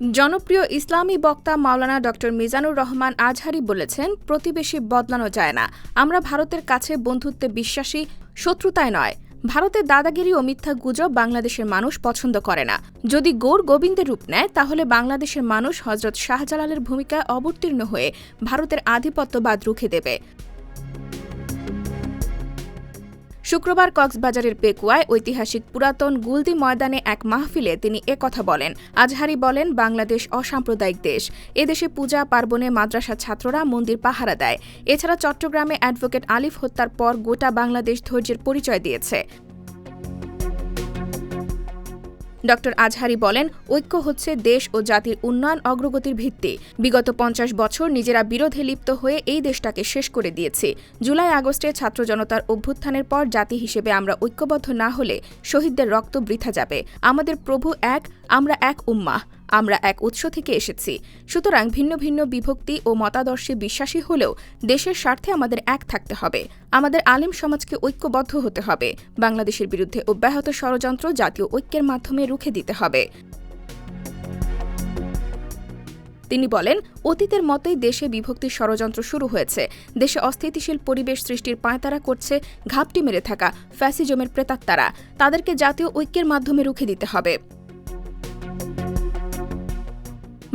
জনপ্রিয় ইসলামী বক্তা মাওলানা ড মিজানুর রহমান আজহারী বলেছেন, প্রতিবেশী বদলানো যায় না। আমরা ভারতের কাছে বন্ধুত্বে বিশ্বাসী, শত্রুতায় নয়। ভারতের দাদাগিরি ও মিথ্যা গুজব বাংলাদেশের মানুষ পছন্দ করে না। যদি গৌর গোবিন্দের রূপ নেয়, তাহলে বাংলাদেশের মানুষ হজরত শাহজালালের ভূমিকায় অবতীর্ণ হয়ে ভারতের আধিপত্যবাদ রুখে দেবে। শুক্রবার কক্সবাজারের পেকুয়ায় ঐতিহাসিক পুরাতন গুলদি ময়দানে এক মাহফিলে তিনি একথা বলেন। আজহারী বলেন, বাংলাদেশ অসাম্প্রদায়িক দেশ। এদেশে পূজা পার্বণে মাদ্রাসা ছাত্ররা মন্দির পাহারা দেয়। এছাড়া চট্টগ্রামে অ্যাডভোকেট আলিফ হত্যার পর গোটা বাংলাদেশ ধৈর্যের পরিচয় দিয়েছে। ড আজহারী বলেন, ঐক্য হচ্ছে দেশ ও জাতির উন্নয়ন অগ্রগতির ভিত্তি। বিগত ৫০ বছর নিজেরা বিরোধে লিপ্ত হয়ে এই দেশটাকে শেষ করে দিয়েছি। জুলাই আগস্টে ছাত্র জনতার অভ্যুত্থানের পর জাতি হিসেবে আমরা ঐক্যবদ্ধ না হলে শহীদদের রক্ত বৃথা যাবে। আমাদের প্রভু এক, আমরা এক উম্মাহ, আমরা এক উৎস থেকে এসেছি। সুতরাং ভিন্ন ভিন্ন বিভক্তি ও মতাদর্শে বিশ্বাসী হলেও দেশের স্বার্থে আমাদের এক থাকতে হবে। আমাদের আলেম সমাজকে ঐক্যবদ্ধ হতে হবে। বাংলাদেশের বিরুদ্ধে অব্যাহত ষড়যন্ত্র জাতীয় ঐক্যের মাধ্যমে রুখে দিতে হবে। তিনি বলেন, অতীতের মতোই দেশে বিভক্তির ষড়যন্ত্র শুরু হয়েছে। দেশে অস্থিতিশীল পরিবেশ সৃষ্টির পাঁয়তারা করছে ঘাপটি মেরে থাকা ফ্যাসিজমের প্রেতাত্মারা। তাদেরকে জাতীয় ঐক্যের মাধ্যমে রুখে দিতে হবে।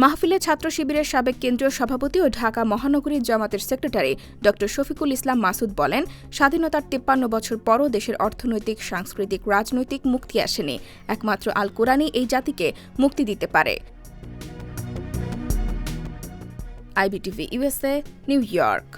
মাহফিলে ছাত্র শিবিরের সাবেক কেন্দ্রীয় সভাপতি ও ঢাকা মহানগরীর জামাতের সেক্রেটারি ড শফিকুল ইসলাম মাসুদ বলেন, স্বাধীনতার ৫৩ বছর পরও দেশের অর্থনৈতিক, সাংস্কৃতিক, রাজনৈতিক মুক্তি আসেনি। একমাত্র আল কোরআনই এই জাতিকে মুক্তি দিতে পারে। IBTV USA, new York.